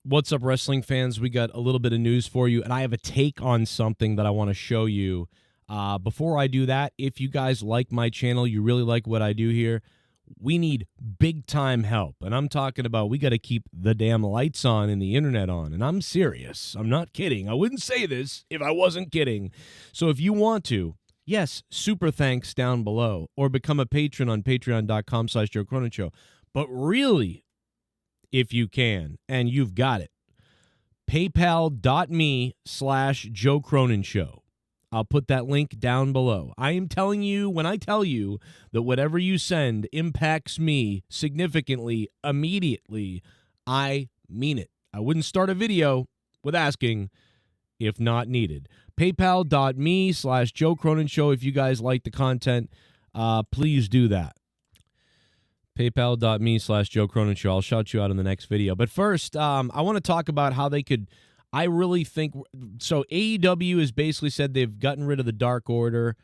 What's up, wrestling fans? We got a little bit of news for you, and I have a take on something that I want to show you. Before I do that, if you guys like my channel, you really like what I do here, we need big-time help. And I'm talking about we got to keep the damn lights on and the internet on. And I'm serious. I'm not kidding. I wouldn't say this if I wasn't kidding. So if you want to, yes, super thanks down below, or become a patron on patreon.com/Joe Cronin Show. But really, if you can, and you've got it, paypal.me/Joe Cronin Show. I'll put that link down below. I am telling you, when I tell you that whatever you send impacts me significantly, immediately, I mean it. I wouldn't start a video with asking if not needed. paypal.me/Joe Cronin Show. If you guys like the content, please do that. paypal.me/Joe Cronin Show. I'll shout you out in the next video. But first, I want to talk about how they could, I really think, so AEW has basically said they've gotten rid of the Dark Order,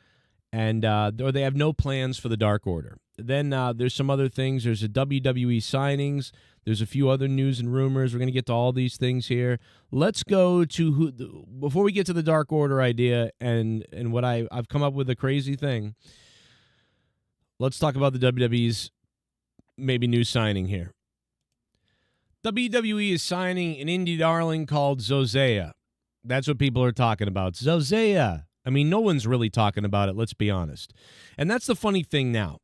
and or they have no plans for the Dark Order. Then there's some other things. There's a WWE signings. There's a few other news and rumors. We're going to get to all these things here. Let's go to, before we get to the Dark Order idea and what I've come up with a crazy thing, let's talk about the WWE's maybe new signing here. WWE is signing an indie darling called Zozea. That's what people are talking about. Zozea. I mean, no one's really talking about it, let's be honest. And that's the funny thing now.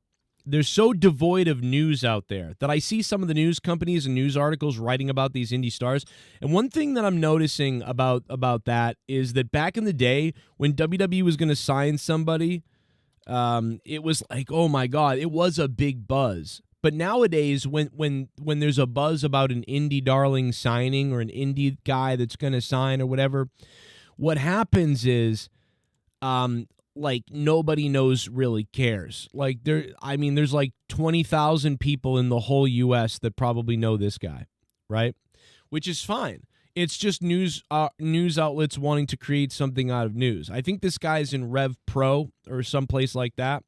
They're so devoid of news out there that I see some of the news companies and news articles writing about these indie stars. And one thing that I'm noticing about that is that back in the day when WWE was going to sign somebody, it was like, oh my God, it was a big buzz. But nowadays, when there's a buzz about an indie darling signing or an indie guy that's going to sign or whatever, what happens is, like, nobody really cares. Like, there's like 20,000 people in the whole U.S. that probably know this guy, right? Which is fine. It's just news outlets wanting to create something out of news. I think this guy's in Rev Pro or someplace like that.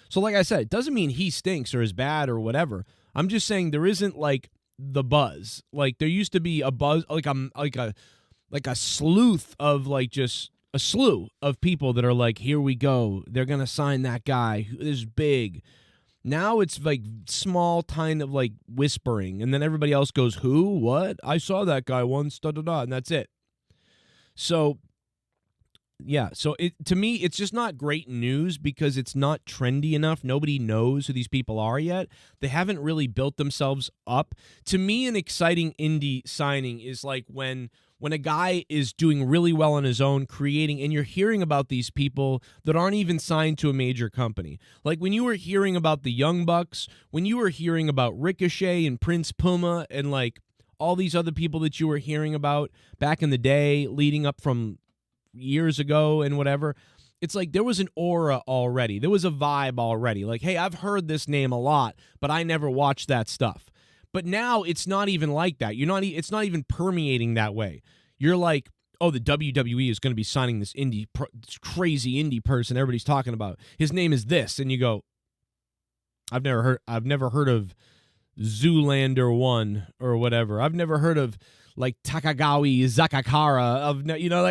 So like I said, it doesn't mean he stinks or is bad or whatever. I'm just saying there isn't like the buzz. Like there used to be a buzz, like a sleuth of like just a slew of people that are like, here we go. They're going to sign that guy who is big. Now it's like small kind of like whispering. And then everybody else goes, who, what? I saw that guy once, da-da-da, and that's it. So yeah, so to me, it's just not great news because it's not trendy enough. Nobody knows who these people are yet. They haven't really built themselves up. To me, an exciting indie signing is like when a guy is doing really well on his own, creating, and you're hearing about these people that aren't even signed to a major company. Like when you were hearing about the Young Bucks, when you were hearing about Ricochet and Prince Puma and like all these other people that you were hearing about back in the day leading up from years ago and whatever, it's like there was an aura already. There was a vibe already. Like, hey, I've heard this name a lot, but I never watched that stuff. But now it's not even like that. It's not even permeating that way. You're like, oh, the WWE is going to be signing this crazy indie person everybody's talking about. His name is this, and you go, I've never heard of Zoolander 1 or whatever. I've never heard of like Takagawa Zakakara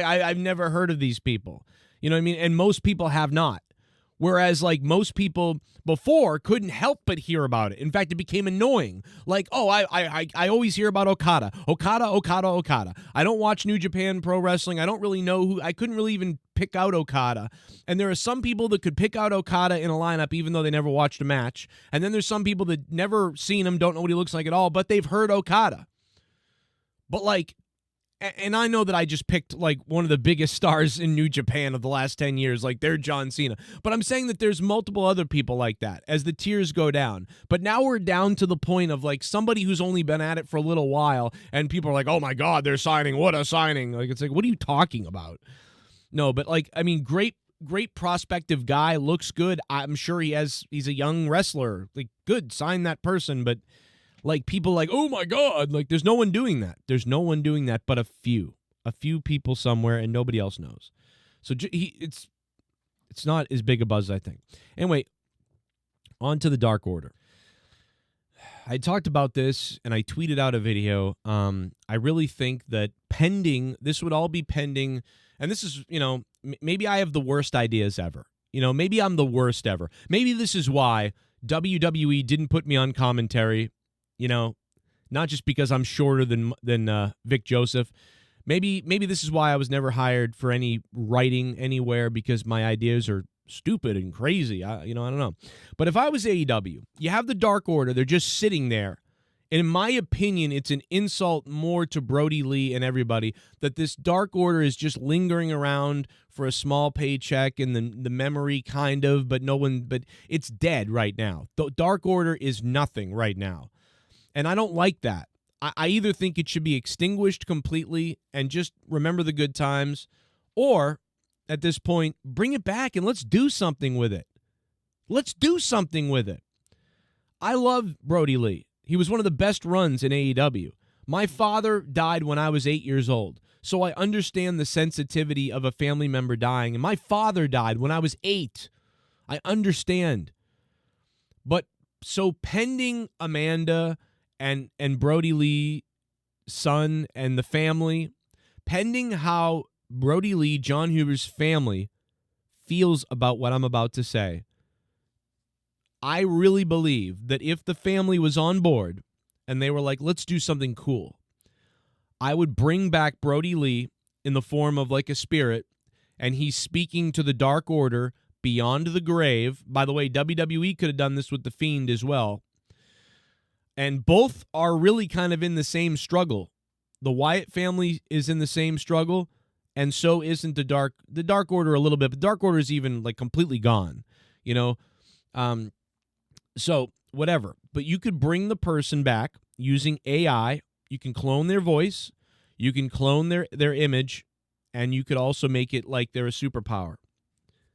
I've never heard of these people. You know what I mean? And most people have not. Whereas like most people before couldn't help but hear about it. In fact, it became annoying. Like, oh, I always hear about Okada. I don't watch New Japan Pro Wrestling. I don't really know who. I couldn't really even pick out Okada. And there are some people that could pick out Okada in a lineup even though they never watched a match. And then there's some people that never seen him, don't know what he looks like at all, but they've heard Okada. But like, and I know that I just picked like one of the biggest stars in New Japan of the last 10 years, like they're John Cena. But I'm saying that there's multiple other people like that as the tiers go down. But now we're down to the point of like somebody who's only been at it for a little while and people are like, oh my God, they're signing. What a signing. Like, it's like, what are you talking about? No, but like, I mean, great prospective guy, looks good. I'm sure he's a young wrestler. Like, good, sign that person. But like people like, oh my God, like there's no one doing that. There's no one doing that but a few people somewhere and nobody else knows. So it's not as big a buzz, I think. Anyway, on to the Dark Order. I talked about this and I tweeted out a video. I really think that pending, this would all be pending, and this is, maybe I have the worst ideas ever. Maybe I'm the worst ever. Maybe this is why WWE didn't put me on commentary, not just because I'm shorter than Vic Joseph. Maybe this is why I was never hired for any writing anywhere, because my ideas are stupid and crazy. I don't know. But if I was AEW, you have the Dark Order, they're just sitting there. And in my opinion, it's an insult more to Brody Lee and everybody that this Dark Order is just lingering around for a small paycheck and the memory kind of, but it's dead right now. The Dark Order is nothing right now. And I don't like that. I either think it should be extinguished completely and just remember the good times, or at this point, bring it back and let's do something with it. Let's do something with it. I love Brody Lee. He was one of the best runs in AEW. My father died when I was 8 years old, so I understand the sensitivity of a family member dying. And my father died when I was 8. I understand. But so pending Amanda and Brody Lee's son and the family, pending how Brody Lee, John Huber's family, feels about what I'm about to say, I really believe that if the family was on board and they were like, let's do something cool, I would bring back Brody Lee in the form of like a spirit, and he's speaking to the Dark Order beyond the grave. By the way, WWE could have done this with The Fiend as well. And both are really kind of in the same struggle. The Wyatt family is in the same struggle, and so isn't the Dark Order a little bit, but Dark Order is even like completely gone, So whatever, but you could bring the person back using AI. You can clone their voice, you can clone their image, and you could also make it like they're a superpower,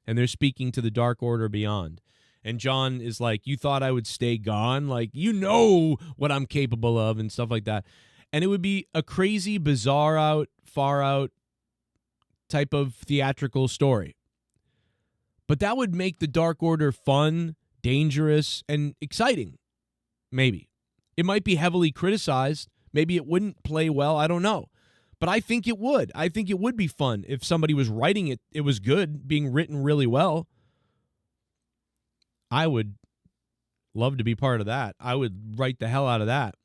and they're speaking to the Dark Order beyond. And John is like, you thought I would stay gone? Like, what I'm capable of and stuff like that. And it would be a crazy, bizarre far out type of theatrical story. But that would make the Dark Order fun, dangerous, and exciting. Maybe. It might be heavily criticized. Maybe it wouldn't play well. I don't know. But I think it would. I think it would be fun if somebody was writing it. It was good, being written really well. I would love to be part of that. I would write the hell out of that.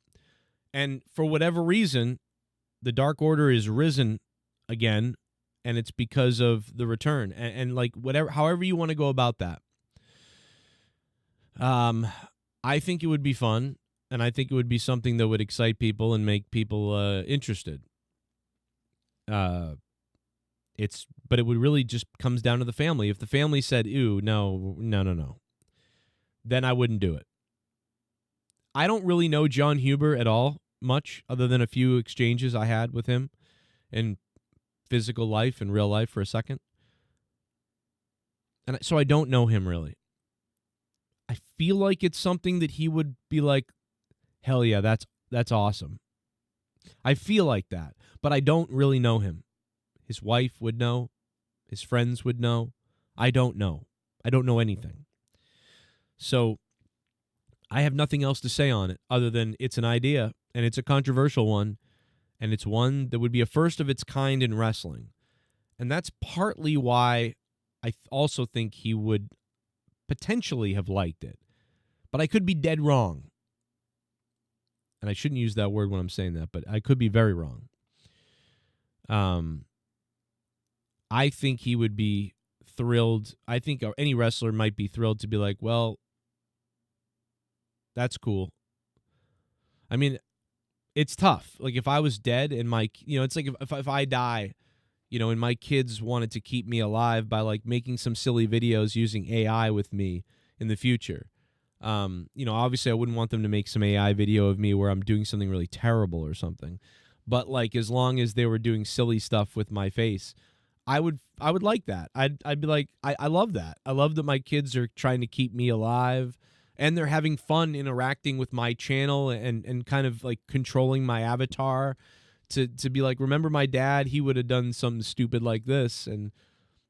And for whatever reason, the Dark Order is risen again, and it's because of the return. And like however you want to go about that. I think it would be fun, and I think it would be something that would excite people and make people interested. But it would really just comes down to the family. If the family said, "Ew, no," then I wouldn't do it. I don't really know John Huber at all much, other than a few exchanges I had with him in physical life and real life for a second. And so I don't know him really. I feel like it's something that he would be like, hell yeah, that's awesome. I feel like that, but I don't really know him. His wife would know. His friends would know. I don't know. I don't know anything. So I have nothing else to say on it other than it's an idea, and it's a controversial one, and it's one that would be a first of its kind in wrestling. And that's partly why I also think he would potentially have liked it. But I could be dead wrong. And I shouldn't use that word when I'm saying that, but I could be very wrong. I think he would be thrilled. I think any wrestler might be thrilled to be like, well, that's cool. I mean, it's tough. Like if I was dead and it's like if I die, and my kids wanted to keep me alive by like making some silly videos using AI with me in the future. Obviously I wouldn't want them to make some AI video of me where I'm doing something really terrible or something. But like as long as they were doing silly stuff with my face, I would like that. I'd be like, I love that. I love that my kids are trying to keep me alive, and they're having fun interacting with my channel and kind of like controlling my avatar to be like, remember my dad? He would have done something stupid like this. And,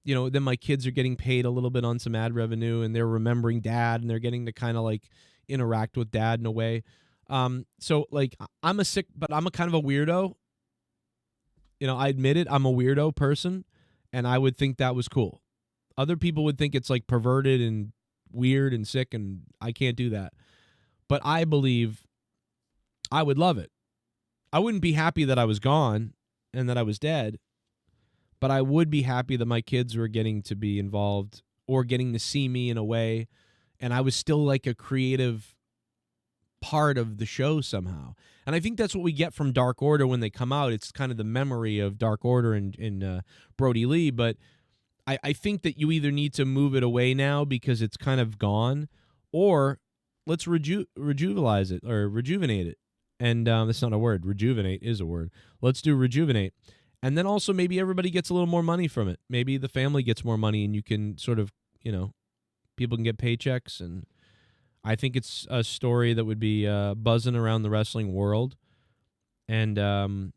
then my kids are getting paid a little bit on some ad revenue, and they're remembering dad, and they're getting to kind of like interact with dad in a way. So like I'm a kind of a weirdo. I admit it. I'm a weirdo person, and I would think that was cool. Other people would think it's like perverted and weird and sick, and I can't do that. But I believe I would love it. I wouldn't be happy that I was gone and that I was dead, but I would be happy that my kids were getting to be involved or getting to see me in a way, and I was still like a creative part of the show somehow. And I think that's what we get from Dark Order when they come out. It's kind of the memory of Dark Order and Brody Lee, but I think that you either need to move it away now because it's kind of gone, or let's rejuvenate it or rejuvenate it. And that's not a word. Rejuvenate is a word. Let's do rejuvenate. And then also maybe everybody gets a little more money from it. Maybe the family gets more money and you can sort of, people can get paychecks. And I think it's a story that would be buzzing around the wrestling world. And I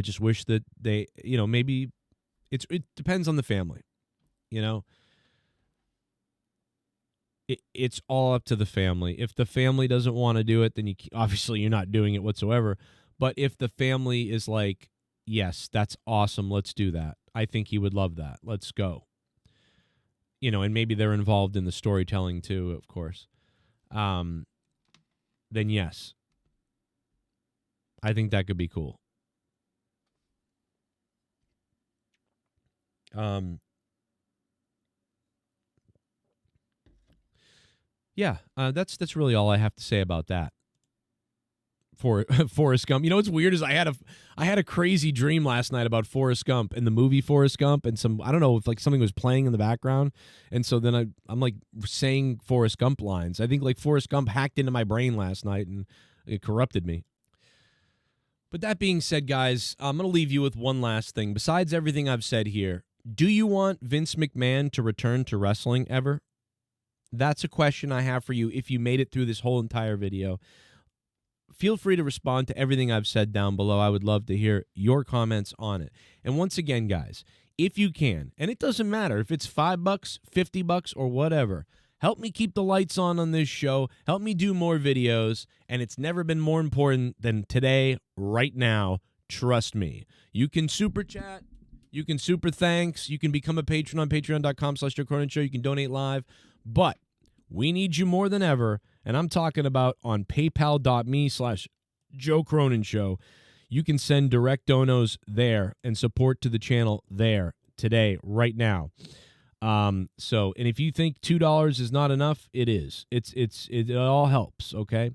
just wish that they, maybe it depends on the family, It's all up to the family. If the family doesn't want to do it, then obviously you're not doing it whatsoever. But if the family is like, yes, that's awesome, let's do that. I think he would love that. Let's go. And maybe they're involved in the storytelling too, of course. Then yes, I think that could be cool. Yeah, that's really all I have to say about that. For Forrest Gump. What's weird is I had a crazy dream last night about Forrest Gump and the movie Forrest Gump, and I don't know if like something was playing in the background, and so then I'm like saying Forrest Gump lines. I think like Forrest Gump hacked into my brain last night and it corrupted me. But that being said, guys, I'm going to leave you with one last thing. Besides everything I've said here, do you want Vince McMahon to return to wrestling ever? That's a question I have for you if you made it through this whole entire video. Feel free to respond to everything I've said down below. I would love to hear your comments on it. And once again, guys, if you can, and it doesn't matter if it's $5, $50, or whatever, help me keep the lights on this show. Help me do more videos. And it's never been more important than today, right now. Trust me. You can super chat. You can super thanks. You can become a patron on patreon.com/Joe Cronin Show. You can donate live. But we need you more than ever. And I'm talking about on paypal.me/Joe Cronin Show. You can send direct donos there and support to the channel there today, right now. And if you think $2 is not enough, it is. It all helps, okay?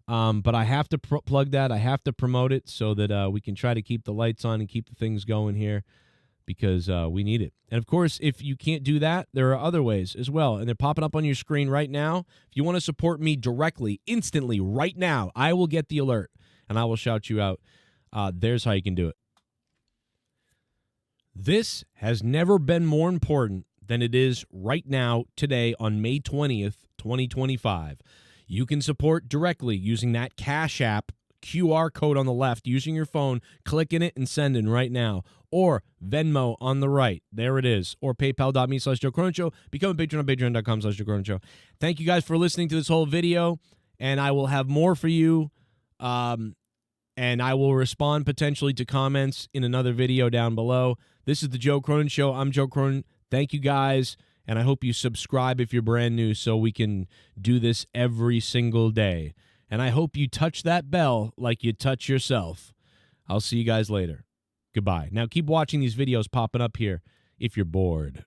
But I have to plug that. I have to promote it so that we can try to keep the lights on and keep the things going here, because we need it. And, of course, if you can't do that, there are other ways as well, and they're popping up on your screen right now. If you want to support me directly, instantly, right now, I will get the alert, and I will shout you out. There's how you can do it. This has never been more important than it is right now, today, on May 20th, 2025. You can support directly using that Cash App QR code on the left, using your phone, clicking it and sending right now, or Venmo on the right. There it is. Or paypal.me/Joe Cronin Show. Become a patron on patreon.com/Joe Cronin Show. Thank you guys for listening to this whole video, and I will have more for you, and I will respond potentially to comments in another video down below. This is the Joe Cronin Show. I'm Joe Cronin. Thank you guys, and I hope you subscribe if you're brand new so we can do this every single day. And I hope you touch that bell like you touch yourself. I'll see you guys later. Goodbye. Now keep watching these videos popping up here if you're bored.